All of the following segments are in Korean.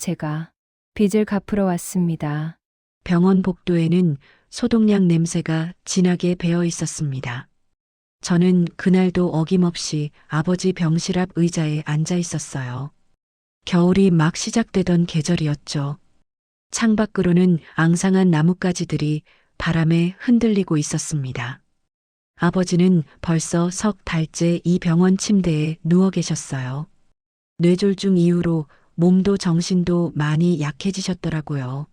제가 빚을 갚으러 왔습니다. 병원 복도에는 소독약 냄새가 진하게 배어 있었습니다. 저는 그날도 어김없이 아버지 병실 앞 의자에 앉아 있었어요. 겨울이 막 시작되던 계절이었죠. 창밖으로는 앙상한 나뭇가지들이 바람에 흔들리고 있었습니다. 아버지는 벌써 석 달째 이 병원 침대에 누워 계셨어요. 뇌졸중 이후로 몸도 정신도 많이 약해지셨더라고요.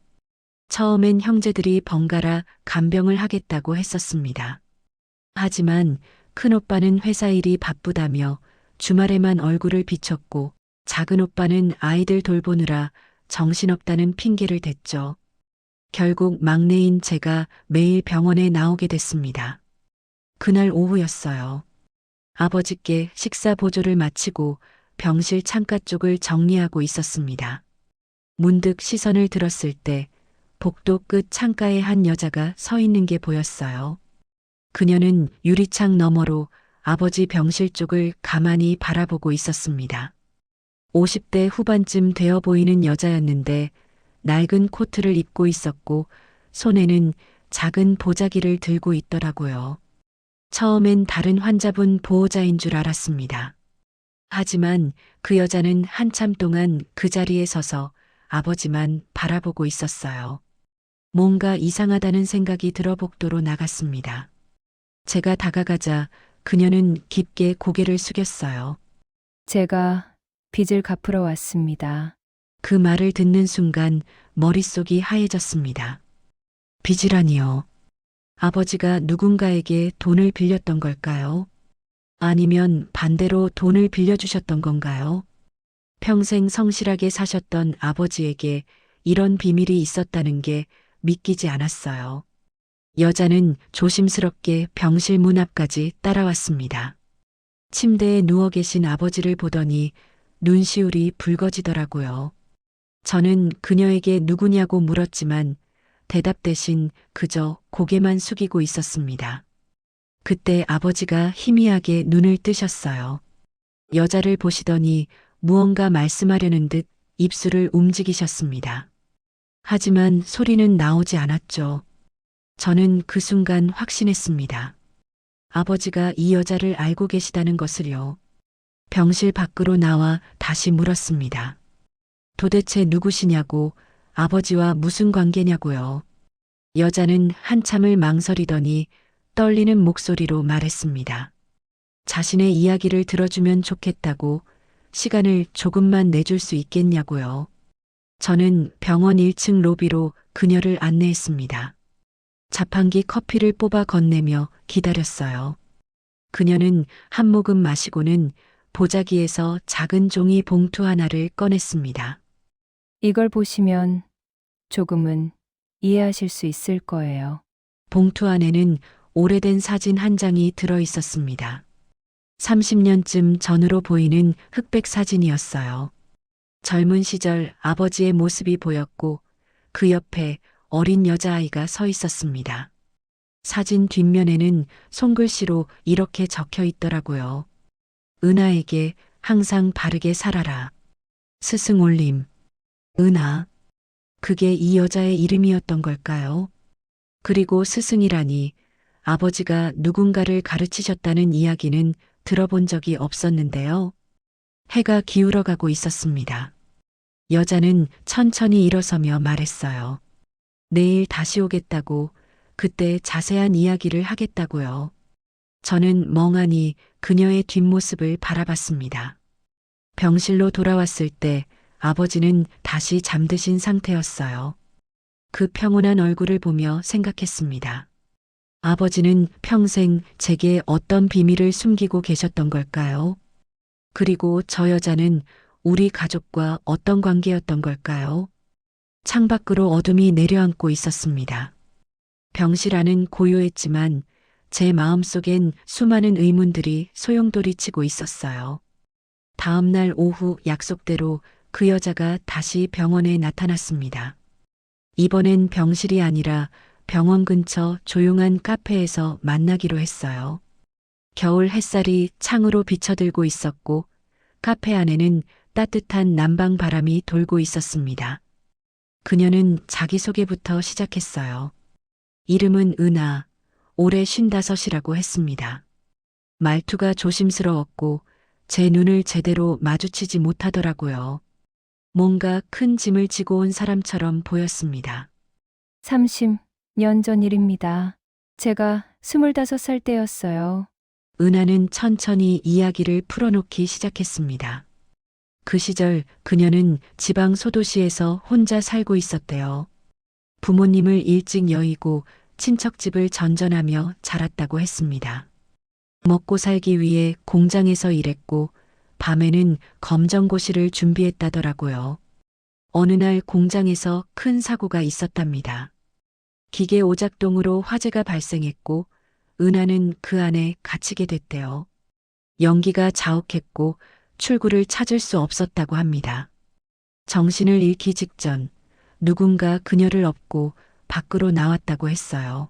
처음엔 형제들이 번갈아 간병을 하겠다고 했었습니다. 하지만 큰오빠는 회사 일이 바쁘다며 주말에만 얼굴을 비췄고 작은 오빠는 아이들 돌보느라 정신없다는 핑계를 댔죠. 결국 막내인 제가 매일 병원에 나오게 됐습니다. 그날 오후였어요. 아버지께 식사 보조를 마치고 병실 창가 쪽을 정리하고 있었습니다. 문득 시선을 들었을 때 복도 끝 창가에 한 여자가 서 있는 게 보였어요. 그녀는 유리창 너머로 아버지 병실 쪽을 가만히 바라보고 있었습니다. 50대 후반쯤 되어 보이는 여자였는데 낡은 코트를 입고 있었고 손에는 작은 보자기를 들고 있더라고요. 처음엔 다른 환자분 보호자인 줄 알았습니다. 하지만 그 여자는 한참 동안 그 자리에 서서 아버지만 바라보고 있었어요. 뭔가 이상하다는 생각이 들어 복도로 나갔습니다. 제가 다가가자 그녀는 깊게 고개를 숙였어요. 제가 빚을 갚으러 왔습니다. 그 말을 듣는 순간 머릿속이 하얘졌습니다. 빚이라니요. 아버지가 누군가에게 돈을 빌렸던 걸까요? 아니면 반대로 돈을 빌려주셨던 건가요? 평생 성실하게 사셨던 아버지에게 이런 비밀이 있었다는 게 믿기지 않았어요. 여자는 조심스럽게 병실 문 앞까지 따라왔습니다. 침대에 누워 계신 아버지를 보더니 눈시울이 붉어지더라고요. 저는 그녀에게 누구냐고 물었지만 대답 대신 그저 고개만 숙이고 있었습니다. 그때 아버지가 희미하게 눈을 뜨셨어요. 여자를 보시더니 무언가 말씀하려는 듯 입술을 움직이셨습니다. 하지만 소리는 나오지 않았죠. 저는 그 순간 확신했습니다. 아버지가 이 여자를 알고 계시다는 것을요. 병실 밖으로 나와 다시 물었습니다. 도대체 누구시냐고, 아버지와 무슨 관계냐고요. 여자는 한참을 망설이더니 떨리는 목소리로 말했습니다. 자신의 이야기를 들어주면 좋겠다고, 시간을 조금만 내줄 수 있겠냐고요. 저는 병원 1층 로비로 그녀를 안내했습니다. 자판기 커피를 뽑아 건네며 기다렸어요. 그녀는 한 모금 마시고는 보자기에서 작은 종이 봉투 하나를 꺼냈습니다. 이걸 보시면 조금은 이해하실 수 있을 거예요. 봉투 안에는 오래된 사진 한 장이 들어 있었습니다. 30년쯤 전으로 보이는 흑백 사진이었어요. 젊은 시절 아버지의 모습이 보였고 그 옆에 어린 여자아이가 서 있었습니다. 사진 뒷면에는 손글씨로 이렇게 적혀 있더라고요. 은하에게 항상 바르게 살아라. 스승 올림. 은하. 그게 이 여자의 이름이었던 걸까요? 그리고 스승이라니 아버지가 누군가를 가르치셨다는 이야기는 들어본 적이 없었는데요. 해가 기울어가고 있었습니다. 여자는 천천히 일어서며 말했어요. 내일 다시 오겠다고, 그때 자세한 이야기를 하겠다고요. 저는 멍하니 그녀의 뒷모습을 바라봤습니다. 병실로 돌아왔을 때 아버지는 다시 잠드신 상태였어요. 그 평온한 얼굴을 보며 생각했습니다. 아버지는 평생 제게 어떤 비밀을 숨기고 계셨던 걸까요? 그리고 저 여자는 우리 가족과 어떤 관계였던 걸까요? 창밖으로 어둠이 내려앉고 있었습니다. 병실 안은 고요했지만 제 마음속엔 수많은 의문들이 소용돌이치고 있었어요. 다음 날 오후 약속대로 그 여자가 다시 병원에 나타났습니다. 이번엔 병실이 아니라 병원 근처 조용한 카페에서 만나기로 했어요. 겨울 햇살이 창으로 비쳐들고 있었고 카페 안에는 따뜻한 남방 바람이 돌고 있었습니다. 그녀는 자기소개부터 시작했어요. 이름은 은하, 올해 55이라고 했습니다. 말투가 조심스러웠고 제 눈을 제대로 마주치지 못하더라고요. 뭔가 큰 짐을 지고 온 사람처럼 보였습니다. 30년 전 일입니다. 제가 25살 때였어요. 은하는 천천히 이야기를 풀어놓기 시작했습니다. 그 시절 그녀는 지방 소도시에서 혼자 살고 있었대요. 부모님을 일찍 여의고 친척집을 전전하며 자랐다고 했습니다. 먹고 살기 위해 공장에서 일했고 밤에는 검정고시를 준비했다더라고요. 어느 날 공장에서 큰 사고가 있었답니다. 기계 오작동으로 화재가 발생했고 은하는 그 안에 갇히게 됐대요. 연기가 자욱했고 출구를 찾을 수 없었다고 합니다. 정신을 잃기 직전 누군가 그녀를 업고 밖으로 나왔다고 했어요.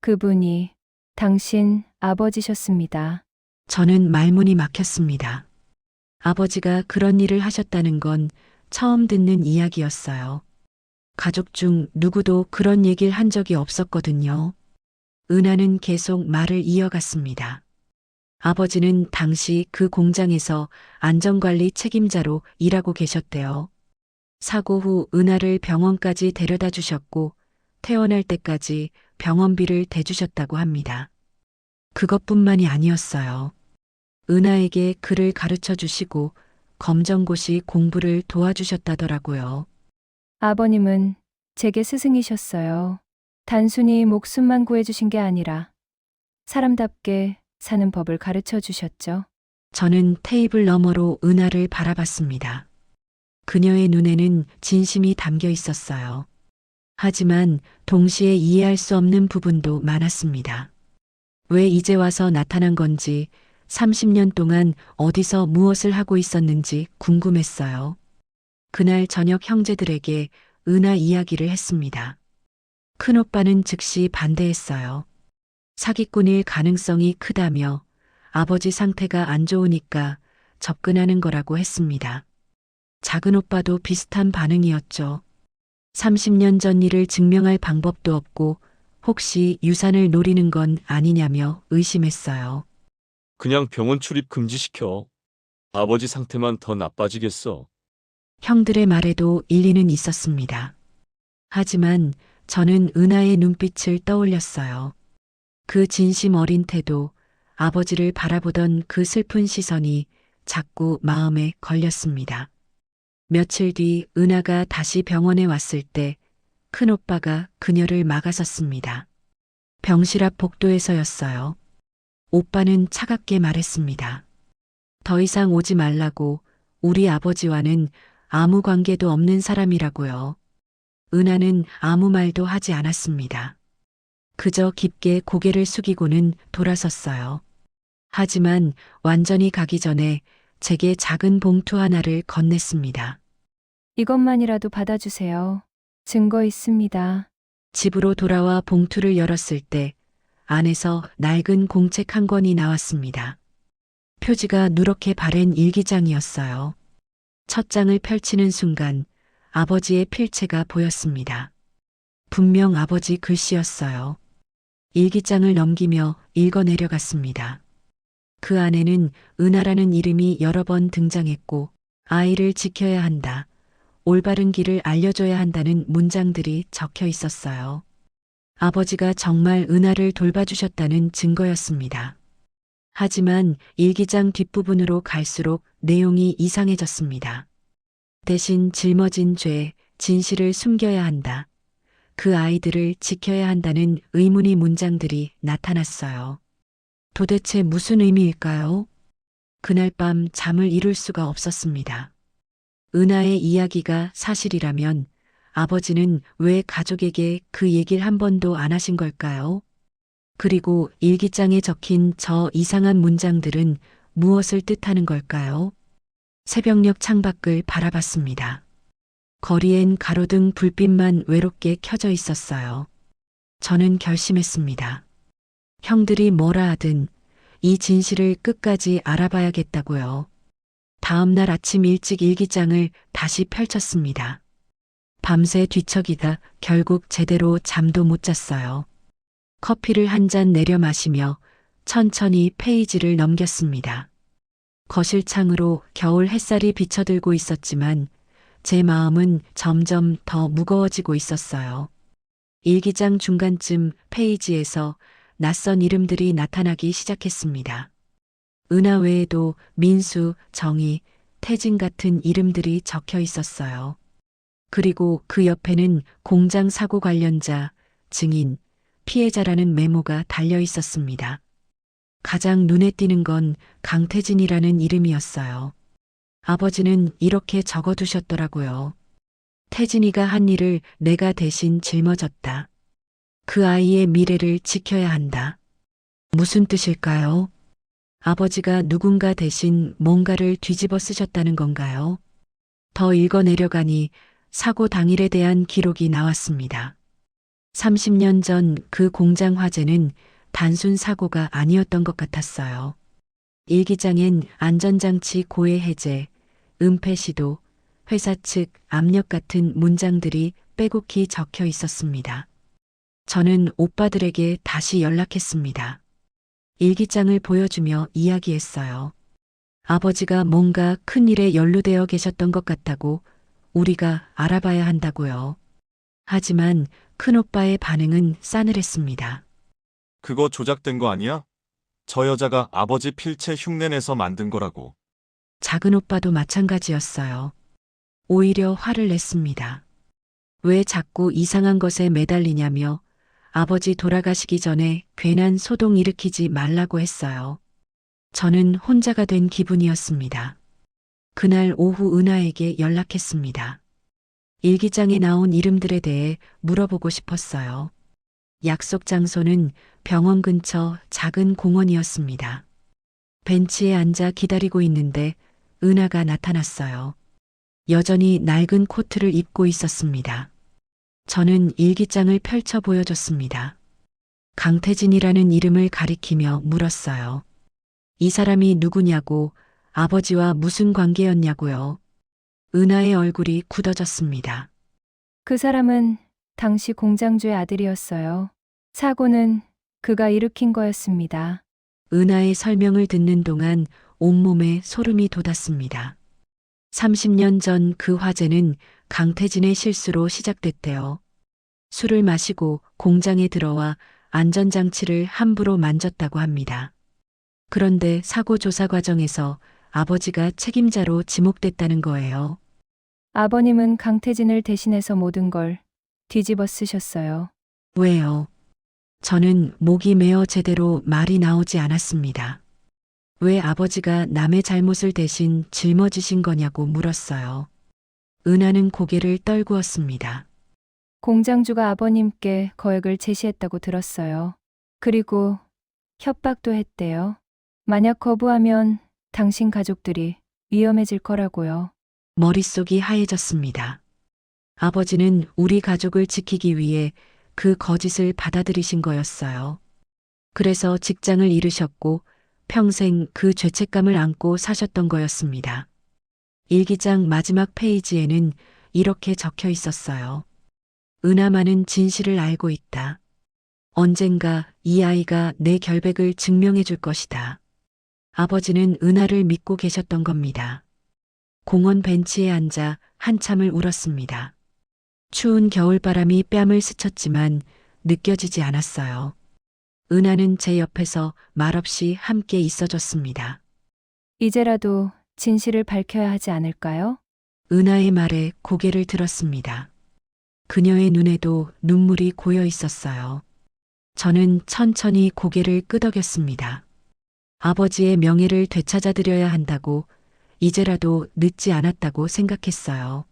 그분이 당신 아버지셨습니다. 저는 말문이 막혔습니다. 아버지가 그런 일을 하셨다는 건 처음 듣는 이야기였어요. 가족 중 누구도 그런 얘기를 한 적이 없었거든요. 은하는 계속 말을 이어갔습니다. 아버지는 당시 그 공장에서 안전관리 책임자로 일하고 계셨대요. 사고 후 은하를 병원까지 데려다 주셨고 퇴원할 때까지 병원비를 대주셨다고 합니다. 그것뿐만이 아니었어요. 은하에게 글을 가르쳐 주시고 검정고시 공부를 도와주셨다더라고요. 아버님은 제게 스승이셨어요. 단순히 목숨만 구해주신 게 아니라 사람답게 사는 법을 가르쳐 주셨죠. 저는 테이블 너머로 은하를 바라봤습니다. 그녀의 눈에는 진심이 담겨 있었어요. 하지만 동시에 이해할 수 없는 부분도 많았습니다. 왜 이제 와서 나타난 건지, 30년 동안 어디서 무엇을 하고 있었는지 궁금했어요. 그날 저녁 형제들에게 은하 이야기를 했습니다. 큰오빠는 즉시 반대했어요. 사기꾼일 가능성이 크다며 아버지 상태가 안 좋으니까 접근하는 거라고 했습니다. 작은 오빠도 비슷한 반응이었죠. 30년 전 일을 증명할 방법도 없고 혹시 유산을 노리는 건 아니냐며 의심했어요. 그냥 병원 출입 금지시켜. 아버지 상태만 더 나빠지겠어. 형들의 말에도 일리는 있었습니다. 하지만 저는 은하의 눈빛을 떠올렸어요. 그 진심 어린 태도, 아버지를 바라보던 그 슬픈 시선이 자꾸 마음에 걸렸습니다. 며칠 뒤 은하가 다시 병원에 왔을 때 큰오빠가 그녀를 막아섰습니다. 병실 앞 복도에서였어요. 오빠는 차갑게 말했습니다. 더 이상 오지 말라고, 우리 아버지와는 아무 관계도 없는 사람이라고요. 은하는 아무 말도 하지 않았습니다. 그저 깊게 고개를 숙이고는 돌아섰어요. 하지만 완전히 가기 전에 제게 작은 봉투 하나를 건넸습니다. 이것만이라도 받아주세요. 증거 있습니다. 집으로 돌아와 봉투를 열었을 때 안에서 낡은 공책 한 권이 나왔습니다. 표지가 누렇게 바랜 일기장이었어요. 첫 장을 펼치는 순간 아버지의 필체가 보였습니다. 분명 아버지 글씨였어요. 일기장을 넘기며 읽어 내려갔습니다. 그 안에는 은하라는 이름이 여러 번 등장했고 아이를 지켜야 한다, 올바른 길을 알려줘야 한다는 문장들이 적혀 있었어요. 아버지가 정말 은하를 돌봐주셨다는 증거였습니다. 하지만 일기장 뒷부분으로 갈수록 내용이 이상해졌습니다. 대신 짊어진 죄, 진실을 숨겨야 한다, 그 아이들을 지켜야 한다는 의문의 문장들이 나타났어요. 도대체 무슨 의미일까요? 그날 밤 잠을 이룰 수가 없었습니다. 은하의 이야기가 사실이라면 아버지는 왜 가족에게 그 얘기를 한 번도 안 하신 걸까요? 그리고 일기장에 적힌 저 이상한 문장들은 무엇을 뜻하는 걸까요? 새벽녘 창밖을 바라봤습니다. 거리엔 가로등 불빛만 외롭게 켜져 있었어요. 저는 결심했습니다. 형들이 뭐라 하든 이 진실을 끝까지 알아봐야겠다고요. 다음 날 아침 일찍 일기장을 다시 펼쳤습니다. 밤새 뒤척이다 결국 제대로 잠도 못 잤어요. 커피를 한 잔 내려 마시며 천천히 페이지를 넘겼습니다. 거실 창으로 겨울 햇살이 비쳐들고 있었지만 제 마음은 점점 더 무거워지고 있었어요. 일기장 중간쯤 페이지에서 낯선 이름들이 나타나기 시작했습니다. 은하 외에도 민수, 정희, 태진 같은 이름들이 적혀 있었어요. 그리고 그 옆에는 공장 사고 관련자, 증인, 피해자라는 메모가 달려 있었습니다. 가장 눈에 띄는 건 강태진이라는 이름이었어요. 아버지는 이렇게 적어두셨더라고요. 태진이가 한 일을 내가 대신 짊어졌다. 그 아이의 미래를 지켜야 한다. 무슨 뜻일까요? 아버지가 누군가 대신 뭔가를 뒤집어 쓰셨다는 건가요? 더 읽어내려가니 사고 당일에 대한 기록이 나왔습니다. 30년 전 그 공장 화재는 단순 사고가 아니었던 것 같았어요. 일기장엔 안전장치 고해 해제, 은폐 시도, 회사 측 압력 같은 문장들이 빼곡히 적혀 있었습니다. 저는 오빠들에게 다시 연락했습니다. 일기장을 보여주며 이야기했어요. 아버지가 뭔가 큰 일에 연루되어 계셨던 것 같다고 우리가 알아봐야 한다고요. 하지만 큰오빠의 반응은 싸늘했습니다. 그거 조작된 거 아니야? 저 여자가 아버지 필체 흉내내서 만든 거라고. 작은 오빠도 마찬가지였어요. 오히려 화를 냈습니다. 왜 자꾸 이상한 것에 매달리냐며 아버지 돌아가시기 전에 괜한 소동 일으키지 말라고 했어요. 저는 혼자가 된 기분이었습니다. 그날 오후 은하에게 연락했습니다. 일기장에 나온 이름들에 대해 물어보고 싶었어요. 약속 장소는 병원 근처 작은 공원이었습니다. 벤치에 앉아 기다리고 있는데 은하가 나타났어요. 여전히 낡은 코트를 입고 있었습니다. 저는 일기장을 펼쳐 보여줬습니다. 강태진이라는 이름을 가리키며 물었어요. 이 사람이 누구냐고, 아버지와 무슨 관계였냐고요. 은하의 얼굴이 굳어졌습니다. 그 사람은 당시 공장주의 아들이었어요. 사고는 그가 일으킨 거였습니다. 은하의 설명을 듣는 동안 온몸에 소름이 돋았습니다. 30년 전 그 화재는 강태진의 실수로 시작됐대요. 술을 마시고 공장에 들어와 안전장치를 함부로 만졌다고 합니다. 그런데 사고 조사 과정에서 아버지가 책임자로 지목됐다는 거예요. 아버님은 강태진을 대신해서 모든 걸 뒤집어 쓰셨어요. 왜요? 저는 목이 메어 제대로 말이 나오지 않았습니다. 왜 아버지가 남의 잘못을 대신 짊어지신 거냐고 물었어요. 은하는 고개를 떨구었습니다. 공장주가 아버님께 거액을 제시했다고 들었어요. 그리고 협박도 했대요. 만약 거부하면 당신 가족들이 위험해질 거라고요. 머릿속이 하얘졌습니다. 아버지는 우리 가족을 지키기 위해 그 거짓을 받아들이신 거였어요. 그래서 직장을 잃으셨고 평생 그 죄책감을 안고 사셨던 거였습니다. 일기장 마지막 페이지에는 이렇게 적혀 있었어요. 은하만은 진실을 알고 있다. 언젠가 이 아이가 내 결백을 증명해 줄 것이다. 아버지는 은하를 믿고 계셨던 겁니다. 공원 벤치에 앉아 한참을 울었습니다. 추운 겨울바람이 뺨을 스쳤지만 느껴지지 않았어요. 은하는 제 옆에서 말없이 함께 있어줬습니다. 이제라도 진실을 밝혀야 하지 않을까요? 은하의 말에 고개를 들었습니다. 그녀의 눈에도 눈물이 고여 있었어요. 저는 천천히 고개를 끄덕였습니다. 아버지의 명예를 되찾아드려야 한다고, 이제라도 늦지 않았다고 생각했어요.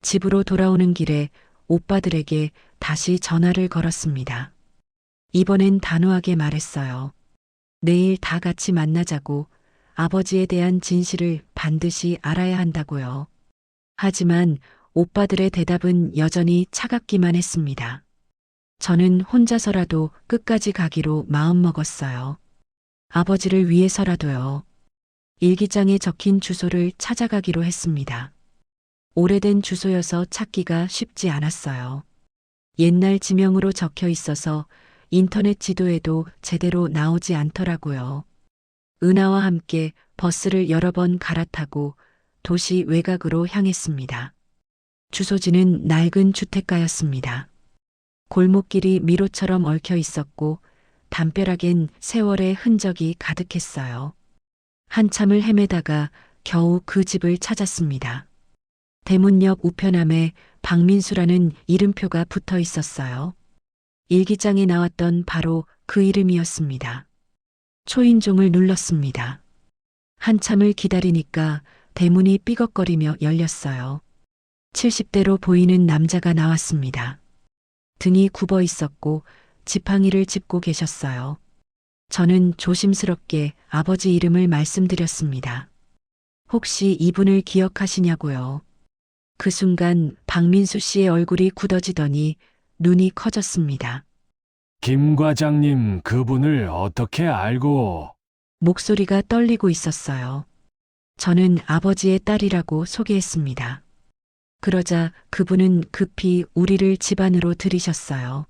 집으로 돌아오는 길에 오빠들에게 다시 전화를 걸었습니다. 이번엔 단호하게 말했어요. 내일 다 같이 만나자고, 아버지에 대한 진실을 반드시 알아야 한다고요. 하지만 오빠들의 대답은 여전히 차갑기만 했습니다. 저는 혼자서라도 끝까지 가기로 마음먹었어요. 아버지를 위해서라도요. 일기장에 적힌 주소를 찾아가기로 했습니다. 오래된 주소여서 찾기가 쉽지 않았어요. 옛날 지명으로 적혀 있어서 인터넷 지도에도 제대로 나오지 않더라고요. 은하와 함께 버스를 여러 번 갈아타고 도시 외곽으로 향했습니다. 주소지는 낡은 주택가였습니다. 골목길이 미로처럼 얽혀 있었고 담벼락엔 세월의 흔적이 가득했어요. 한참을 헤매다가 겨우 그 집을 찾았습니다. 대문역 우편함에 박민수라는 이름표가 붙어 있었어요. 일기장에 나왔던 바로 그 이름이었습니다. 초인종을 눌렀습니다. 한참을 기다리니까 대문이 삐걱거리며 열렸어요. 70대로 보이는 남자가 나왔습니다. 등이 굽어 있었고 지팡이를 짚고 계셨어요. 저는 조심스럽게 아버지 이름을 말씀드렸습니다. 혹시 이분을 기억하시냐고요. 그 순간 박민수 씨의 얼굴이 굳어지더니 눈이 커졌습니다. 김 과장님, 그분을 어떻게 알고? 목소리가 떨리고 있었어요. 저는 아버지의 딸이라고 소개했습니다. 그러자 그분은 급히 우리를 집 안으로 들이셨어요.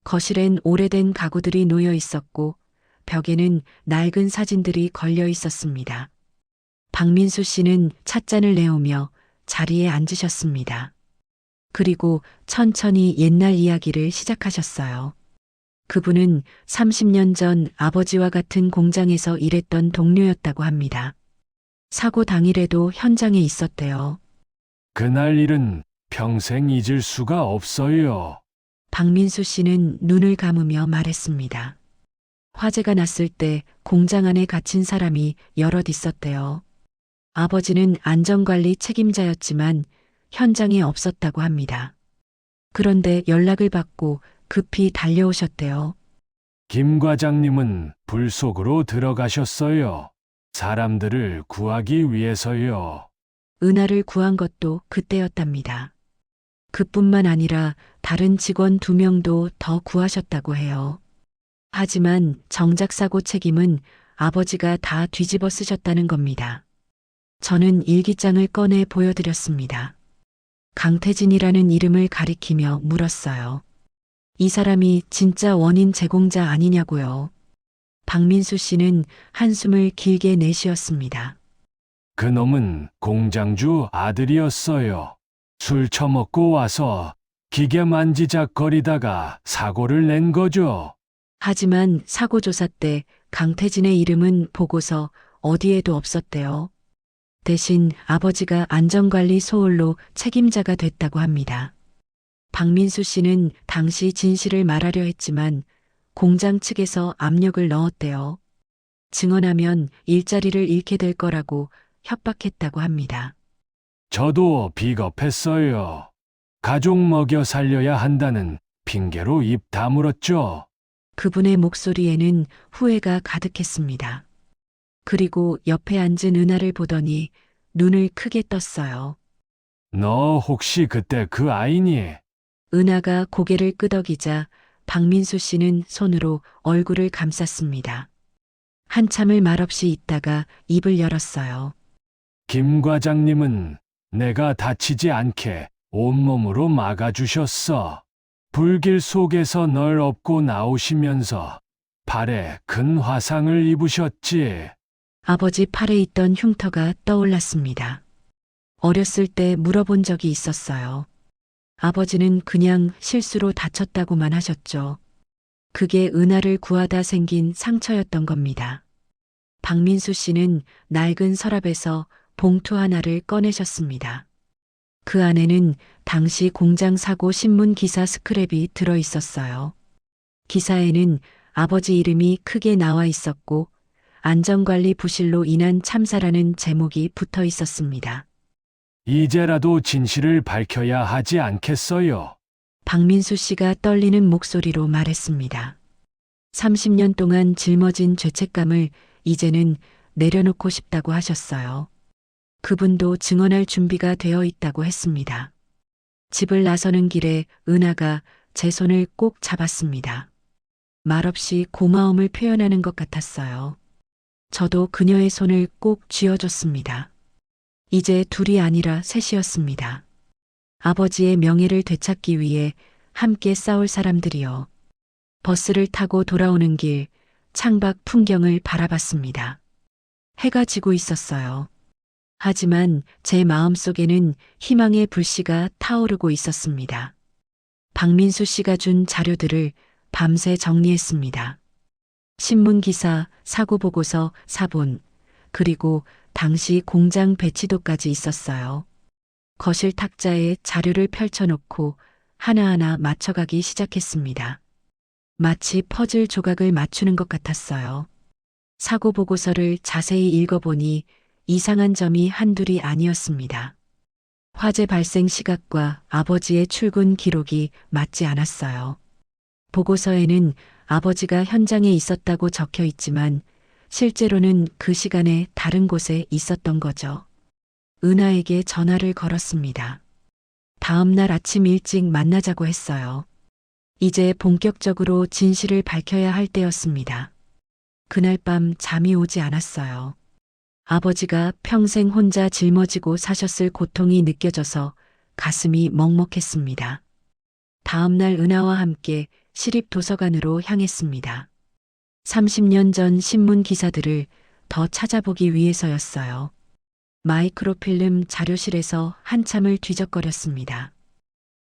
거실엔 오래된 가구들이 놓여 있었고 벽에는 낡은 사진들이 걸려 있었습니다. 박민수 씨는 찻잔을 내오며 자리에 앉으셨습니다. 그리고 천천히 옛날 이야기를 시작하셨어요. 그분은 30년 전 아버지와 같은 공장에서 일했던 동료였다고 합니다. 사고 당일에도 현장에 있었대요. 그날 일은 평생 잊을 수가 없어요. 박민수 씨는 눈을 감으며 말했습니다. 화재가 났을 때 공장 안에 갇힌 사람이 여럿 있었대요. 아버지는 안전관리 책임자였지만 현장에 없었다고 합니다. 그런데 연락을 받고 급히 달려오셨대요. 김 과장님은 불 속으로 들어가셨어요. 사람들을 구하기 위해서요. 은하를 구한 것도 그때였답니다. 그뿐만 아니라 다른 직원 2명도 더 구하셨다고 해요. 하지만 정작 사고 책임은 아버지가 다 뒤집어 쓰셨다는 겁니다. 저는 일기장을 꺼내 보여드렸습니다. 강태진이라는 이름을 가리키며 물었어요. 이 사람이 진짜 원인 제공자 아니냐고요. 박민수 씨는 한숨을 길게 내쉬었습니다. 그놈은 공장주 아들이었어요. 술 처먹고 와서 기계 만지작거리다가 사고를 낸 거죠. 하지만 사고 조사 때 강태진의 이름은 보고서 어디에도 없었대요. 대신 아버지가 안전관리 소홀로 책임자가 됐다고 합니다. 박민수 씨는 당시 진실을 말하려 했지만 공장 측에서 압력을 넣었대요. 증언하면 일자리를 잃게 될 거라고 협박했다고 합니다. 저도 비겁했어요. 가족 먹여 살려야 한다는 핑계로 입 다물었죠. 그분의 목소리에는 후회가 가득했습니다. 그리고 옆에 앉은 은하를 보더니 눈을 크게 떴어요. 너 혹시 그때 그 아이니? 은하가 고개를 끄덕이자 박민수 씨는 손으로 얼굴을 감쌌습니다. 한참을 말없이 있다가 입을 열었어요. 김 과장님은 내가 다치지 않게 온몸으로 막아주셨어. 불길 속에서 널 업고 나오시면서 발에 큰 화상을 입으셨지. 아버지 팔에 있던 흉터가 떠올랐습니다. 어렸을 때 물어본 적이 있었어요. 아버지는 그냥 실수로 다쳤다고만 하셨죠. 그게 은하를 구하다 생긴 상처였던 겁니다. 박민수 씨는 낡은 서랍에서 봉투 하나를 꺼내셨습니다. 그 안에는 당시 공장 사고 신문 기사 스크랩이 들어 있었어요. 기사에는 아버지 이름이 크게 나와 있었고 안전관리 부실로 인한 참사라는 제목이 붙어 있었습니다. 이제라도 진실을 밝혀야 하지 않겠어요? 박민수 씨가 떨리는 목소리로 말했습니다. 30년 동안 짊어진 죄책감을 이제는 내려놓고 싶다고 하셨어요. 그분도 증언할 준비가 되어 있다고 했습니다. 집을 나서는 길에 은하가 제 손을 꼭 잡았습니다. 말없이 고마움을 표현하는 것 같았어요. 저도 그녀의 손을 꼭 쥐어줬습니다. 이제 둘이 아니라 셋이었습니다. 아버지의 명예를 되찾기 위해 함께 싸울 사람들이요. 버스를 타고 돌아오는 길 창밖 풍경을 바라봤습니다. 해가 지고 있었어요. 하지만 제 마음속에는 희망의 불씨가 타오르고 있었습니다. 박민수 씨가 준 자료들을 밤새 정리했습니다. 신문 기사, 사고 보고서, 사본, 그리고 당시 공장 배치도까지 있었어요. 거실 탁자에 자료를 펼쳐놓고 하나하나 맞춰가기 시작했습니다. 마치 퍼즐 조각을 맞추는 것 같았어요. 사고 보고서를 자세히 읽어보니 이상한 점이 한둘이 아니었습니다. 화재 발생 시각과 아버지의 출근 기록이 맞지 않았어요. 보고서에는 아버지가 현장에 있었다고 적혀 있지만 실제로는 그 시간에 다른 곳에 있었던 거죠. 은하에게 전화를 걸었습니다. 다음 날 아침 일찍 만나자고 했어요. 이제 본격적으로 진실을 밝혀야 할 때였습니다. 그날 밤 잠이 오지 않았어요. 아버지가 평생 혼자 짊어지고 사셨을 고통이 느껴져서 가슴이 먹먹했습니다. 다음 날 은하와 함께 시립도서관으로 향했습니다. 30년 전 신문 기사들을 더 찾아보기 위해서였어요. 마이크로필름 자료실에서 한참을 뒤적거렸습니다.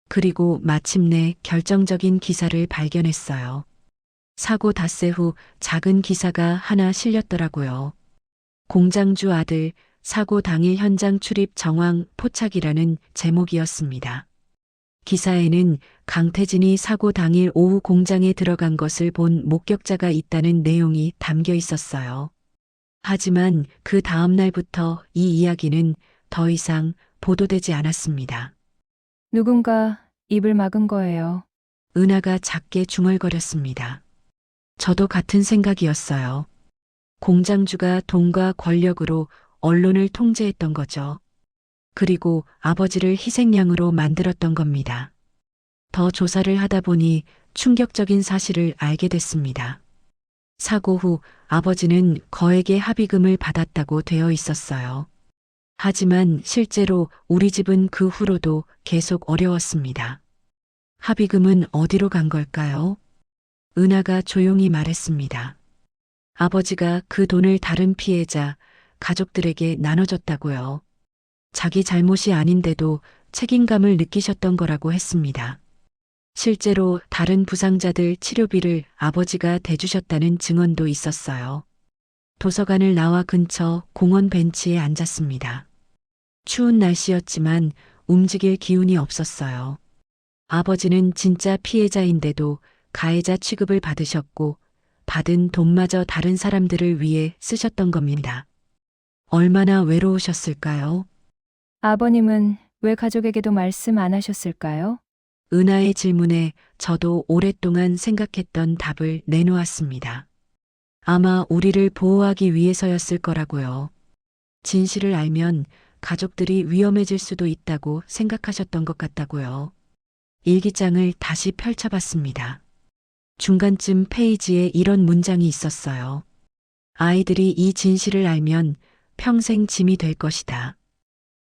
그리고 마침내 결정적인 기사를 발견했어요. 사고 닷새 후 작은 기사가 하나 실렸더라고요. 공장주 아들 사고 당일 현장 출입 정황 포착이라는 제목이었습니다. 기사에는 강태진이 사고 당일 오후 공장에 들어간 것을 본 목격자가 있다는 내용이 담겨 있었어요. 하지만 그 다음 날부터 이 이야기는 더 이상 보도되지 않았습니다. 누군가 입을 막은 거예요. 은하가 작게 중얼거렸습니다. 저도 같은 생각이었어요. 공장주가 돈과 권력으로 언론을 통제했던 거죠. 그리고 아버지를 희생양으로 만들었던 겁니다. 더 조사를 하다 보니 충격적인 사실을 알게 됐습니다. 사고 후 아버지는 거액의 합의금을 받았다고 되어 있었어요. 하지만 실제로 우리 집은 그 후로도 계속 어려웠습니다. 합의금은 어디로 간 걸까요? 은하가 조용히 말했습니다. 아버지가 그 돈을 다른 피해자, 가족들에게 나눠줬다고요. 자기 잘못이 아닌데도 책임감을 느끼셨던 거라고 했습니다. 실제로 다른 부상자들 치료비를 아버지가 대주셨다는 증언도 있었어요. 도서관을 나와 근처 공원 벤치에 앉았습니다. 추운 날씨였지만 움직일 기운이 없었어요. 아버지는 진짜 피해자인데도 가해자 취급을 받으셨고 받은 돈마저 다른 사람들을 위해 쓰셨던 겁니다. 얼마나 외로우셨을까요? 아버님은 왜 가족에게도 말씀 안 하셨을까요? 은하의 질문에 저도 오랫동안 생각했던 답을 내놓았습니다. 아마 우리를 보호하기 위해서였을 거라고요. 진실을 알면 가족들이 위험해질 수도 있다고 생각하셨던 것 같다고요. 일기장을 다시 펼쳐봤습니다. 중간쯤 페이지에 이런 문장이 있었어요. 아이들이 이 진실을 알면 평생 짐이 될 것이다.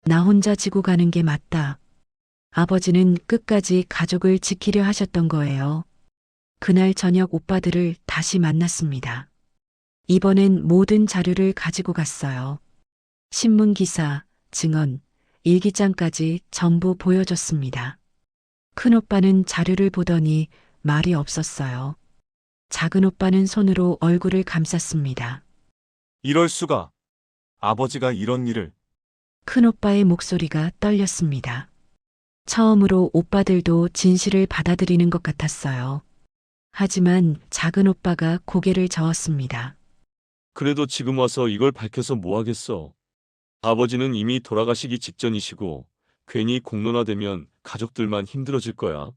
나 혼자 지고 가는 게 맞다. 아버지는 끝까지 가족을 지키려 하셨던 거예요. 그날 저녁 오빠들을 다시 만났습니다. 이번엔 모든 자료를 가지고 갔어요. 신문 기사, 증언, 일기장까지 전부 보여줬습니다. 큰오빠는 자료를 보더니 말이 없었어요. 작은 오빠는 손으로 얼굴을 감쌌습니다. 이럴 수가. 아버지가 이런 일을. 큰오빠의 목소리가 떨렸습니다. 처음으로 오빠들도 진실을 받아들이는 것 같았어요. 하지만 작은 오빠가 고개를 저었습니다. 그래도 지금 와서 이걸 밝혀서 뭐 하겠어. 아버지는 이미 돌아가시기 직전이시고 괜히 공론화되면 가족들만 힘들어질 거야.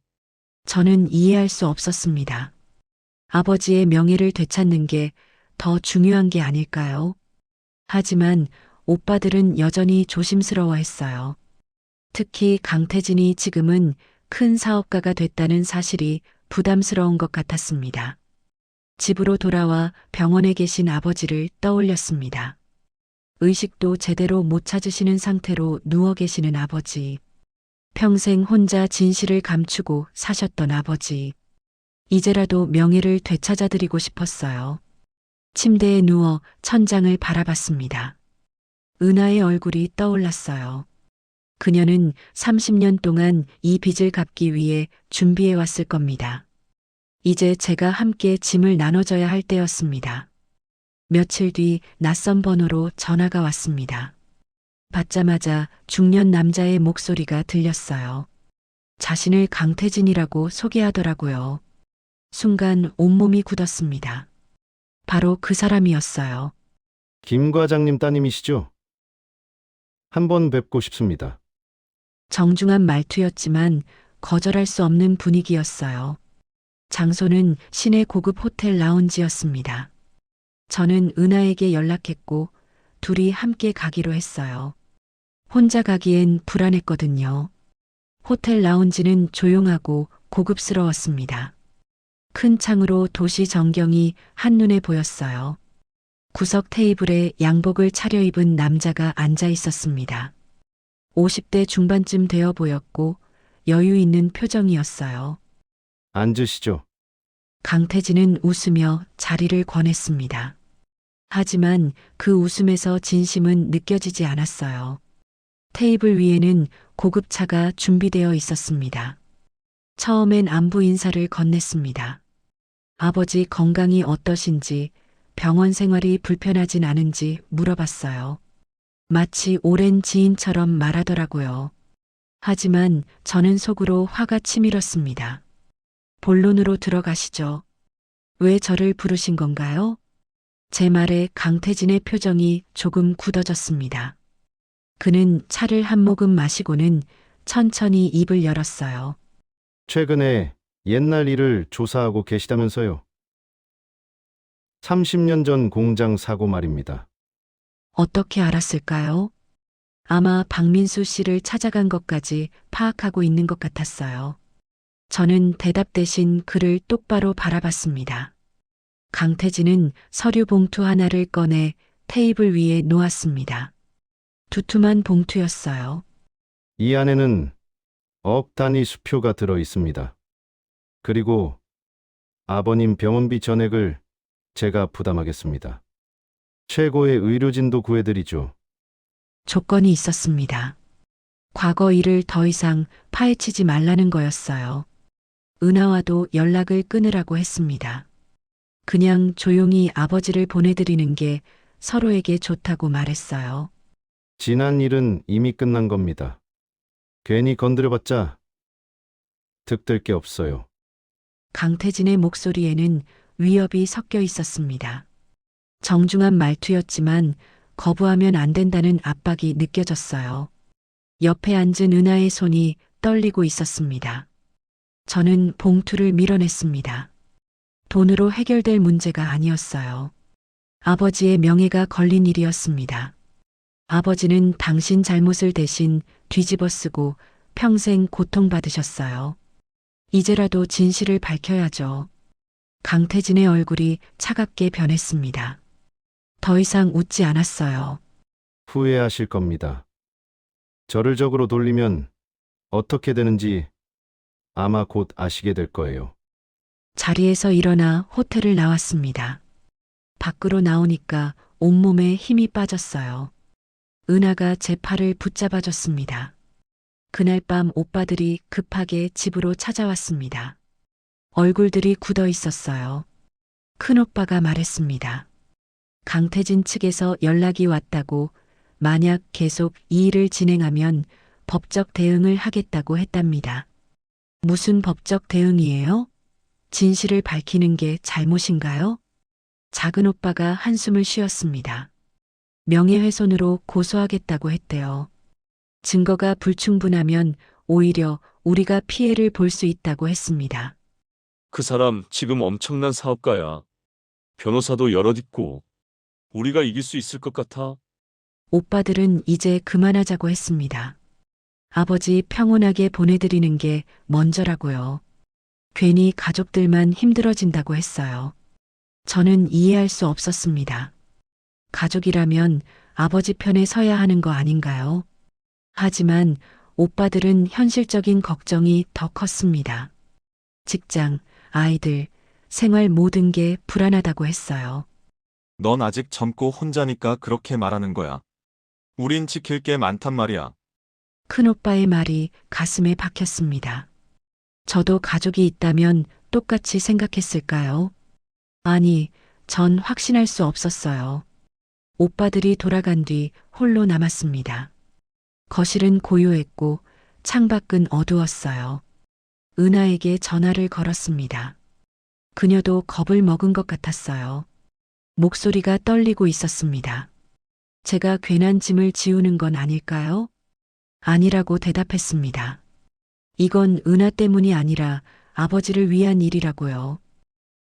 저는 이해할 수 없었습니다. 아버지의 명예를 되찾는 게 더 중요한 게 아닐까요? 하지만 오빠들은 여전히 조심스러워했어요. 특히 강태진이 지금은 큰 사업가가 됐다는 사실이 부담스러운 것 같았습니다. 집으로 돌아와 병원에 계신 아버지를 떠올렸습니다. 의식도 제대로 못 찾으시는 상태로 누워 계시는 아버지. 평생 혼자 진실을 감추고 사셨던 아버지. 이제라도 명예를 되찾아드리고 싶었어요. 침대에 누워 천장을 바라봤습니다. 은하의 얼굴이 떠올랐어요. 그녀는 30년 동안 이 빚을 갚기 위해 준비해 왔을 겁니다. 이제 제가 함께 짐을 나눠줘야 할 때였습니다. 며칠 뒤 낯선 번호로 전화가 왔습니다. 받자마자 중년 남자의 목소리가 들렸어요. 자신을 강태진이라고 소개하더라고요. 순간 온몸이 굳었습니다. 바로 그 사람이었어요. 김 과장님 따님이시죠? 한번 뵙고 싶습니다. 정중한 말투였지만 거절할 수 없는 분위기였어요. 장소는 시내 고급 호텔 라운지였습니다. 저는 은하에게 연락했고 둘이 함께 가기로 했어요. 혼자 가기엔 불안했거든요. 호텔 라운지는 조용하고 고급스러웠습니다. 큰 창으로 도시 전경이 한눈에 보였어요. 구석 테이블에 양복을 차려입은 남자가 앉아 있었습니다. 50대 중반쯤 되어 보였고 여유 있는 표정이었어요. 앉으시죠. 강태진은 웃으며 자리를 권했습니다. 하지만 그 웃음에서 진심은 느껴지지 않았어요. 테이블 위에는 고급차가 준비되어 있었습니다. 처음엔 안부 인사를 건넸습니다. 아버지 건강이 어떠신지, 병원 생활이 불편하진 않은지 물어봤어요. 마치 오랜 지인처럼 말하더라고요. 하지만 저는 속으로 화가 치밀었습니다. 본론으로 들어가시죠. 왜 저를 부르신 건가요? 제 말에 강태진의 표정이 조금 굳어졌습니다. 그는 차를 한 모금 마시고는 천천히 입을 열었어요. 최근에 옛날 일을 조사하고 계시다면서요. 30년 전 공장 사고 말입니다. 어떻게 알았을까요? 아마 박민수 씨를 찾아간 것까지 파악하고 있는 것 같았어요. 저는 대답 대신 그를 똑바로 바라봤습니다. 강태진은 서류 봉투 하나를 꺼내 테이블 위에 놓았습니다. 두툼한 봉투였어요. 이 안에는 억 단위 수표가 들어 있습니다. 그리고 아버님 병원비 전액을 제가 부담하겠습니다. 최고의 의료진도 구해드리죠. 조건이 있었습니다. 과거 일을 더 이상 파헤치지 말라는 거였어요. 은하와도 연락을 끊으라고 했습니다. 그냥 조용히 아버지를 보내드리는 게 서로에게 좋다고 말했어요. 지난 일은 이미 끝난 겁니다. 괜히 건드려봤자 득될 게 없어요. 강태진의 목소리에는 위협이 섞여 있었습니다. 정중한 말투였지만 거부하면 안 된다는 압박이 느껴졌어요. 옆에 앉은 은하의 손이 떨리고 있었습니다. 저는 봉투를 밀어냈습니다. 돈으로 해결될 문제가 아니었어요. 아버지의 명예가 걸린 일이었습니다. 아버지는 당신 잘못을 대신 뒤집어 쓰고 평생 고통받으셨어요. 이제라도 진실을 밝혀야죠. 강태진의 얼굴이 차갑게 변했습니다. 더 이상 웃지 않았어요. 후회하실 겁니다. 저를 적으로 돌리면 어떻게 되는지 아마 곧 아시게 될 거예요. 자리에서 일어나 호텔을 나왔습니다. 밖으로 나오니까 온몸에 힘이 빠졌어요. 은하가 제 팔을 붙잡아줬습니다. 그날 밤 오빠들이 급하게 집으로 찾아왔습니다. 얼굴들이 굳어 있었어요. 큰오빠가 말했습니다. 강태진 측에서 연락이 왔다고 만약 계속 이 일을 진행하면 법적 대응을 하겠다고 했답니다. 무슨 법적 대응이에요? 진실을 밝히는 게 잘못인가요? 작은 오빠가 한숨을 쉬었습니다. 명예훼손으로 고소하겠다고 했대요. 증거가 불충분하면 오히려 우리가 피해를 볼 수 있다고 했습니다. 그 사람 지금 엄청난 사업가야. 변호사도 여럿 있고. 우리가 이길 수 있을 것 같아? 오빠들은 이제 그만하자고 했습니다. 아버지 평온하게 보내드리는 게 먼저라고요. 괜히 가족들만 힘들어진다고 했어요. 저는 이해할 수 없었습니다. 가족이라면 아버지 편에 서야 하는 거 아닌가요? 하지만 오빠들은 현실적인 걱정이 더 컸습니다. 직장, 아이들, 생활 모든 게 불안하다고 했어요. 넌 아직 젊고 혼자니까 그렇게 말하는 거야. 우린 지킬 게 많단 말이야. 큰오빠의 말이 가슴에 박혔습니다. 저도 가족이 있다면 똑같이 생각했을까요? 아니, 전 확신할 수 없었어요. 오빠들이 돌아간 뒤 홀로 남았습니다. 거실은 고요했고 창밖은 어두웠어요. 은하에게 전화를 걸었습니다. 그녀도 겁을 먹은 것 같았어요. 목소리가 떨리고 있었습니다. 제가 괜한 짐을 지우는 건 아닐까요? 아니라고 대답했습니다. 이건 은하 때문이 아니라 아버지를 위한 일이라고요.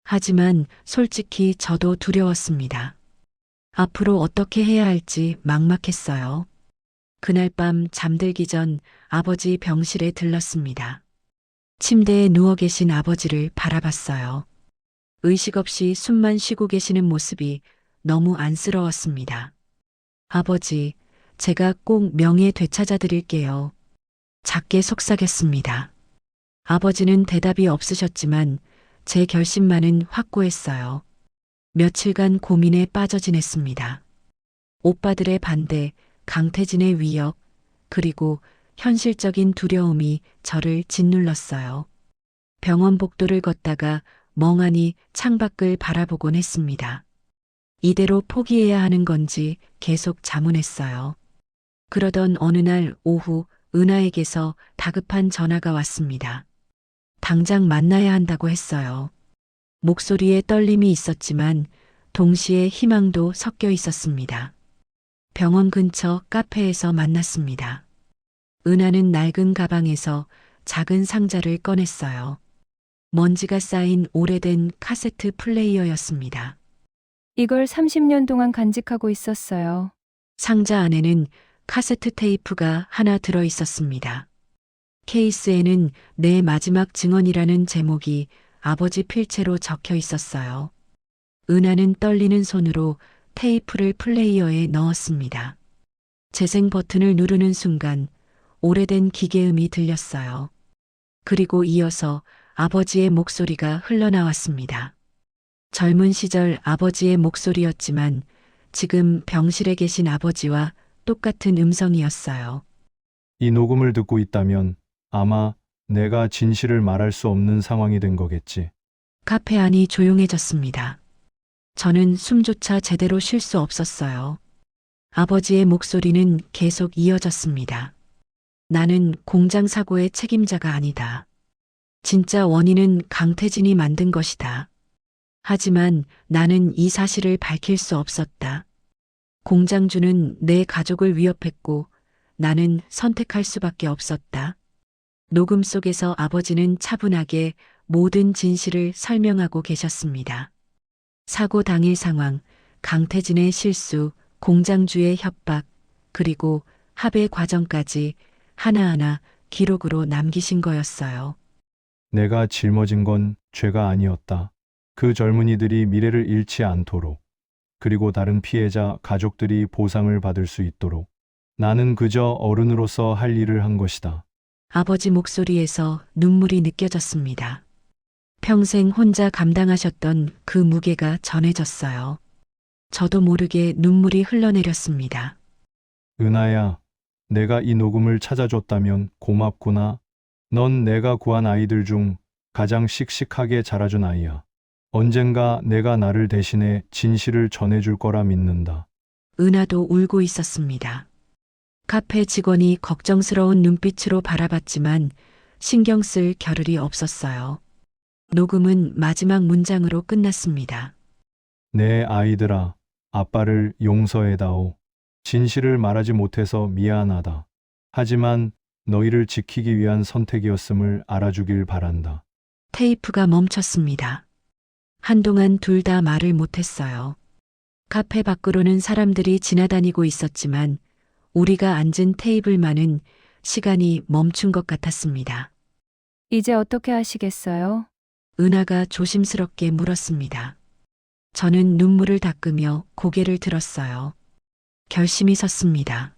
하지만 솔직히 저도 두려웠습니다. 앞으로 어떻게 해야 할지 막막했어요. 그날 밤 잠들기 전 아버지 병실에 들렀습니다. 침대에 누워 계신 아버지를 바라봤어요. 의식 없이 숨만 쉬고 계시는 모습이 너무 안쓰러웠습니다. 아버지, 제가 꼭 명예 되찾아 드릴게요. 작게 속삭였습니다. 아버지는 대답이 없으셨지만 제 결심만은 확고했어요. 며칠간 고민에 빠져 지냈습니다. 오빠들의 반대, 강태진의 위협, 그리고 현실적인 두려움이 저를 짓눌렀어요. 병원 복도를 걷다가 멍하니 창밖을 바라보곤 했습니다. 이대로 포기해야 하는 건지 계속 자문했어요. 그러던 어느 날 오후 은하에게서 다급한 전화가 왔습니다. 당장 만나야 한다고 했어요. 목소리에 떨림이 있었지만 동시에 희망도 섞여 있었습니다. 병원 근처 카페에서 만났습니다. 은하는 낡은 가방에서 작은 상자를 꺼냈어요. 먼지가 쌓인 오래된 카세트 플레이어였습니다. 이걸 30년 동안 간직하고 있었어요. 상자 안에는 카세트 테이프가 하나 들어 있었습니다. 케이스에는 내 마지막 증언이라는 제목이 아버지 필체로 적혀 있었어요. 은하는 떨리는 손으로 테이프를 플레이어에 넣었습니다. 재생 버튼을 누르는 순간 오래된 기계음이 들렸어요. 그리고 이어서 아버지의 목소리가 흘러나왔습니다. 젊은 시절 아버지의 목소리였지만 지금 병실에 계신 아버지와 똑같은 음성이었어요. 이 녹음을 듣고 있다면 아마 내가 진실을 말할 수 없는 상황이 된 거겠지. 카페 안이 조용해졌습니다. 저는 숨조차 제대로 쉴 수 없었어요. 아버지의 목소리는 계속 이어졌습니다. 나는 공장 사고의 책임자가 아니다. 진짜 원인은 강태진이 만든 것이다. 하지만 나는 이 사실을 밝힐 수 없었다. 공장주는 내 가족을 위협했고 나는 선택할 수밖에 없었다. 녹음 속에서 아버지는 차분하게 모든 진실을 설명하고 계셨습니다. 사고 당일 상황, 강태진의 실수, 공장주의 협박, 그리고 합의 과정까지 하나하나 기록으로 남기신 거였어요. 내가 짊어진 건 죄가 아니었다. 그 젊은이들이 미래를 잃지 않도록, 그리고 다른 피해자 가족들이 보상을 받을 수 있도록 나는 그저 어른으로서 할 일을 한 것이다. 아버지 목소리에서 눈물이 느껴졌습니다. 평생 혼자 감당하셨던 그 무게가 전해졌어요. 저도 모르게 눈물이 흘러내렸습니다. 은하야, 내가 이 녹음을 찾아줬다면 고맙구나. 넌 내가 구한 아이들 중 가장 씩씩하게 자라준 아이야. 언젠가 내가 나를 대신해 진실을 전해줄 거라 믿는다. 은하도 울고 있었습니다. 카페 직원이 걱정스러운 눈빛으로 바라봤지만 신경 쓸 겨를이 없었어요. 녹음은 마지막 문장으로 끝났습니다. 내 아이들아, 아빠를 용서해다오. 진실을 말하지 못해서 미안하다. 하지만 너희를 지키기 위한 선택이었음을 알아주길 바란다. 테이프가 멈췄습니다. 한동안 둘 다 말을 못했어요. 카페 밖으로는 사람들이 지나다니고 있었지만 우리가 앉은 테이블만은 시간이 멈춘 것 같았습니다. 이제 어떻게 하시겠어요? 은하가 조심스럽게 물었습니다. 저는 눈물을 닦으며 고개를 들었어요. 결심이 섰습니다.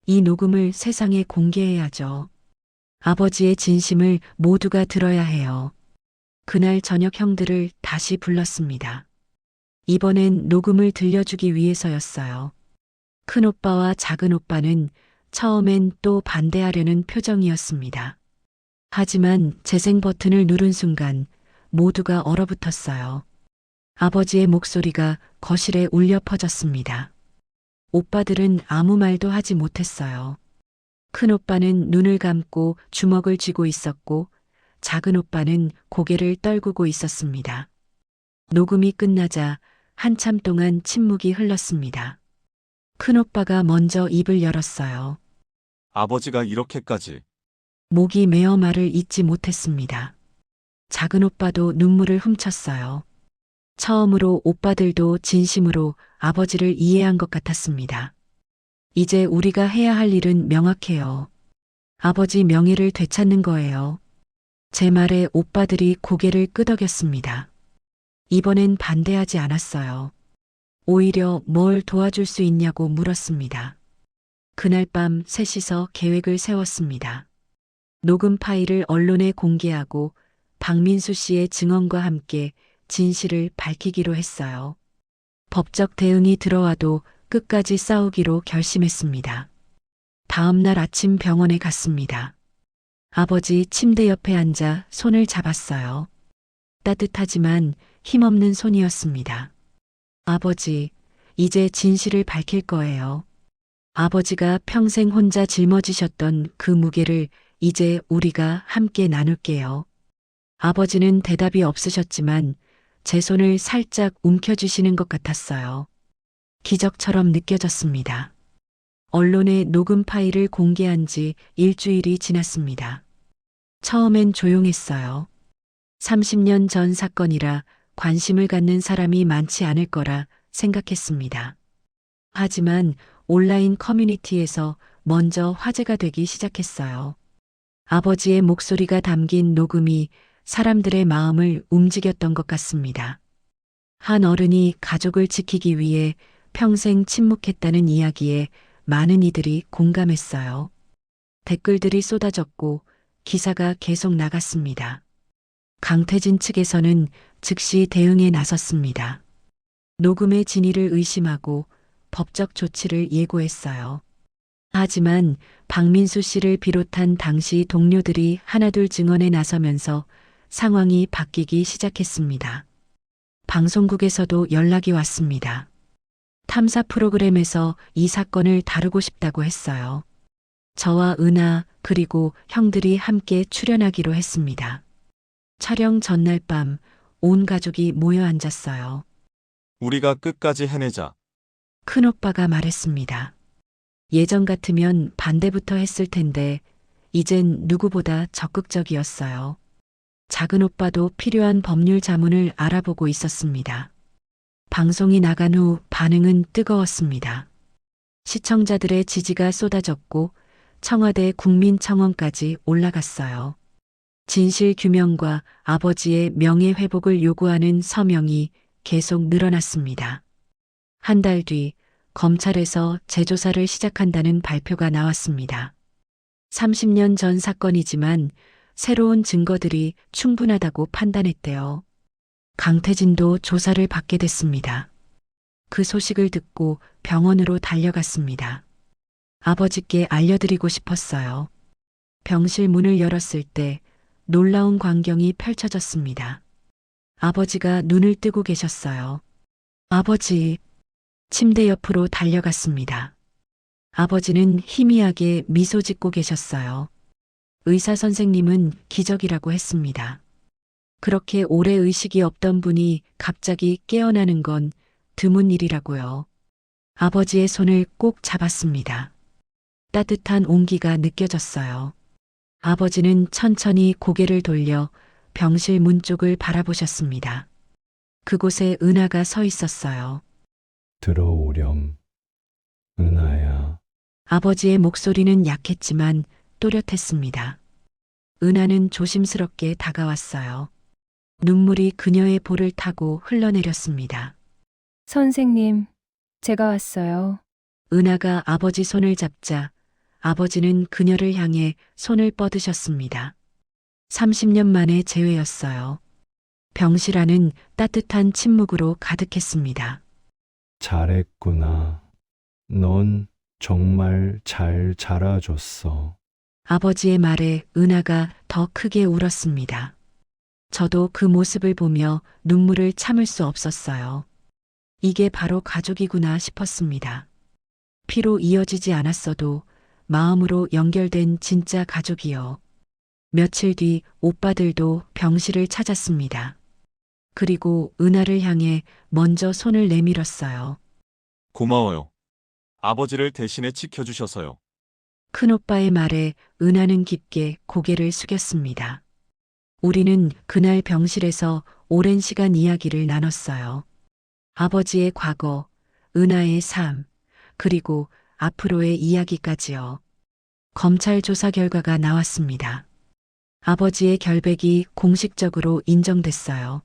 이 녹음을 세상에 공개해야죠. 아버지의 진심을 모두가 들어야 해요. 그날 저녁 형들을 다시 불렀습니다. 이번엔 녹음을 들려주기 위해서였어요. 큰오빠와 작은오빠는 처음엔 또 반대하려는 표정이었습니다. 하지만 재생 버튼을 누른 순간 모두가 얼어붙었어요. 아버지의 목소리가 거실에 울려 퍼졌습니다. 오빠들은 아무 말도 하지 못했어요. 큰오빠는 눈을 감고 주먹을 쥐고 있었고 작은오빠는 고개를 떨구고 있었습니다. 녹음이 끝나자 한참 동안 침묵이 흘렀습니다. 큰오빠가 먼저 입을 열었어요. 아버지가 이렇게까지. 목이 메어 말을 잇지 못했습니다. 작은오빠도 눈물을 훔쳤어요. 처음으로 오빠들도 진심으로 아버지를 이해한 것 같았습니다. 이제 우리가 해야 할 일은 명확해요. 아버지 명예를 되찾는 거예요. 제 말에 오빠들이 고개를 끄덕였습니다. 이번엔 반대하지 않았어요. 오히려 뭘 도와줄 수 있냐고 물었습니다. 그날 밤 셋이서 계획을 세웠습니다. 녹음 파일을 언론에 공개하고 박민수 씨의 증언과 함께 진실을 밝히기로 했어요. 법적 대응이 들어와도 끝까지 싸우기로 결심했습니다. 다음 날 아침 병원에 갔습니다. 아버지 침대 옆에 앉아 손을 잡았어요. 따뜻하지만 힘없는 손이었습니다. 아버지, 이제 진실을 밝힐 거예요. 아버지가 평생 혼자 짊어지셨던 그 무게를 이제 우리가 함께 나눌게요. 아버지는 대답이 없으셨지만 제 손을 살짝 움켜쥐시는 것 같았어요. 기적처럼 느껴졌습니다. 언론에 녹음 파일을 공개한 지 일주일이 지났습니다. 처음엔 조용했어요. 30년 전 사건이라 관심을 갖는 사람이 많지 않을 거라 생각했습니다. 하지만 온라인 커뮤니티에서 먼저 화제가 되기 시작했어요. 아버지의 목소리가 담긴 녹음이 사람들의 마음을 움직였던 것 같습니다. 한 어른이 가족을 지키기 위해 평생 침묵했다는 이야기에 많은 이들이 공감했어요. 댓글들이 쏟아졌고 기사가 계속 나갔습니다. 강태진 측에서는 즉시 대응에 나섰습니다. 녹음의 진위를 의심하고 법적 조치를 예고했어요. 하지만 박민수 씨를 비롯한 당시 동료들이 하나둘 증언에 나서면서 상황이 바뀌기 시작했습니다. 방송국에서도 연락이 왔습니다. 탐사 프로그램에서 이 사건을 다루고 싶다고 했어요. 저와 은하 그리고 형들이 함께 출연하기로 했습니다. 촬영 전날 밤 온 가족이 모여 앉았어요. 우리가 끝까지 해내자. 큰오빠가 말했습니다. 예전 같으면 반대부터 했을 텐데 이젠 누구보다 적극적이었어요. 작은오빠도 필요한 법률 자문을 알아보고 있었습니다. 방송이 나간 후 반응은 뜨거웠습니다. 시청자들의 지지가 쏟아졌고 청와대 국민청원까지 올라갔어요. 진실 규명과 아버지의 명예 회복을 요구하는 서명이 계속 늘어났습니다. 한 달 뒤 검찰에서 재조사를 시작한다는 발표가 나왔습니다. 30년 전 사건이지만 새로운 증거들이 충분하다고 판단했대요. 강태진도 조사를 받게 됐습니다. 그 소식을 듣고 병원으로 달려갔습니다. 아버지께 알려드리고 싶었어요. 병실 문을 열었을 때 놀라운 광경이 펼쳐졌습니다. 아버지가 눈을 뜨고 계셨어요. 아버지, 침대 옆으로 달려갔습니다. 아버지는 희미하게 미소 짓고 계셨어요. 의사 선생님은 기적이라고 했습니다. 그렇게 오래 의식이 없던 분이 갑자기 깨어나는 건 드문 일이라고요. 아버지의 손을 꼭 잡았습니다. 따뜻한 온기가 느껴졌어요. 아버지는 천천히 고개를 돌려 병실 문 쪽을 바라보셨습니다. 그곳에 은하가 서 있었어요. 들어오렴. 은하야. 아버지의 목소리는 약했지만 또렷했습니다. 은하는 조심스럽게 다가왔어요. 눈물이 그녀의 볼을 타고 흘러내렸습니다. 선생님, 제가 왔어요. 은하가 아버지 손을 잡자 아버지는 그녀를 향해 손을 뻗으셨습니다. 30년 만의 재회였어요. 병실 안은 따뜻한 침묵으로 가득했습니다. 잘했구나. 넌 정말 잘 자라줬어. 아버지의 말에 은하가 더 크게 울었습니다. 저도 그 모습을 보며 눈물을 참을 수 없었어요. 이게 바로 가족이구나 싶었습니다. 피로 이어지지 않았어도 마음으로 연결된 진짜 가족이요. 며칠 뒤 오빠들도 병실을 찾았습니다. 그리고 은하를 향해 먼저 손을 내밀었어요. 고마워요. 아버지를 대신해 지켜주셔서요. 큰오빠의 말에 은하는 깊게 고개를 숙였습니다. 우리는 그날 병실에서 오랜 시간 이야기를 나눴어요. 아버지의 과거, 은하의 삶, 그리고 앞으로의 이야기까지요. 검찰 조사 결과가 나왔습니다. 아버지의 결백이 공식적으로 인정됐어요.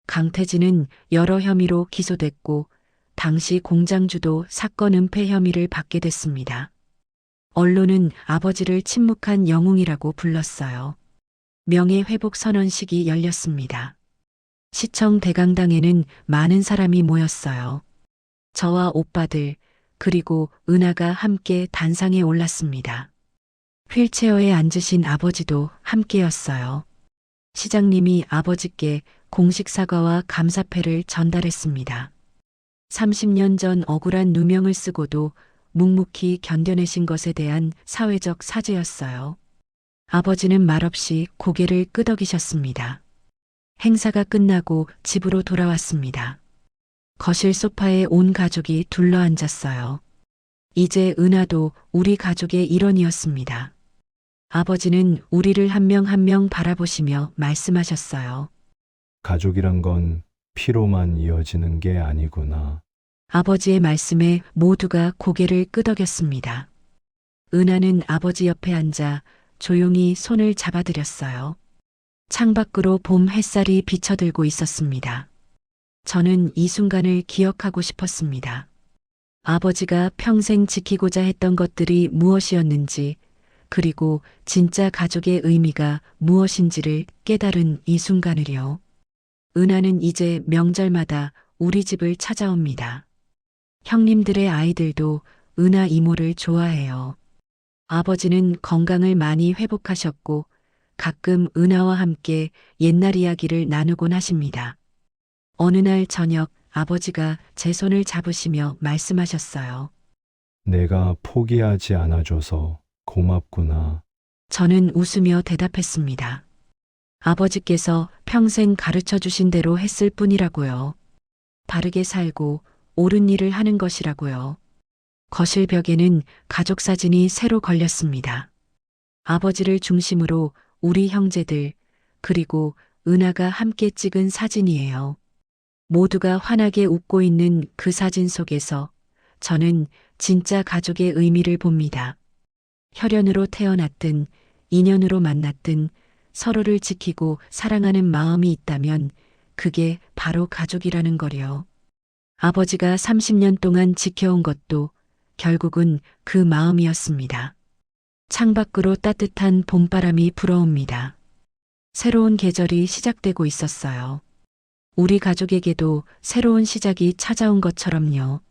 강태진은 여러 혐의로 기소됐고 당시 공장주도 사건 은폐 혐의를 받게 됐습니다. 언론은 아버지를 침묵한 영웅이라고 불렀어요. 명예회복 선언식이 열렸습니다. 시청 대강당에는 많은 사람이 모였어요. 저와 오빠들, 그리고 은하가 함께 단상에 올랐습니다. 휠체어에 앉으신 아버지도 함께였어요. 시장님이 아버지께 공식 사과와 감사패를 전달했습니다. 30년 전 억울한 누명을 쓰고도 묵묵히 견뎌내신 것에 대한 사회적 사죄였어요. 아버지는 말없이 고개를 끄덕이셨습니다. 행사가 끝나고 집으로 돌아왔습니다. 거실 소파에 온 가족이 둘러앉았어요. 이제 은하도 우리 가족의 일원이었습니다. 아버지는 우리를 한 명 한 명 바라보시며 말씀하셨어요. 가족이란 건 피로만 이어지는 게 아니구나. 아버지의 말씀에 모두가 고개를 끄덕였습니다. 은하는 아버지 옆에 앉아 조용히 손을 잡아드렸어요. 창밖으로 봄 햇살이 비쳐들고 있었습니다. 저는 이 순간을 기억하고 싶었습니다. 아버지가 평생 지키고자 했던 것들이 무엇이었는지, 그리고 진짜 가족의 의미가 무엇인지를 깨달은 이 순간을요. 은하는 이제 명절마다 우리 집을 찾아옵니다. 형님들의 아이들도 은하 이모를 좋아해요. 아버지는 건강을 많이 회복하셨고 가끔 은하와 함께 옛날 이야기를 나누곤 하십니다. 어느 날 저녁 아버지가 제 손을 잡으시며 말씀하셨어요. 내가 포기하지 않아줘서 고맙구나. 저는 웃으며 대답했습니다. 아버지께서 평생 가르쳐 주신 대로 했을 뿐이라고요. 바르게 살고 옳은 일을 하는 것이라고요. 거실 벽에는 가족 사진이 새로 걸렸습니다. 아버지를 중심으로 우리 형제들, 그리고 은하가 함께 찍은 사진이에요. 모두가 환하게 웃고 있는 그 사진 속에서 저는 진짜 가족의 의미를 봅니다. 혈연으로 태어났든 인연으로 만났든 서로를 지키고 사랑하는 마음이 있다면 그게 바로 가족이라는 거요. 아버지가 30년 동안 지켜온 것도 결국은 그 마음이었습니다. 창밖으로 따뜻한 봄바람이 불어옵니다. 새로운 계절이 시작되고 있었어요. 우리 가족에게도 새로운 시작이 찾아온 것처럼요.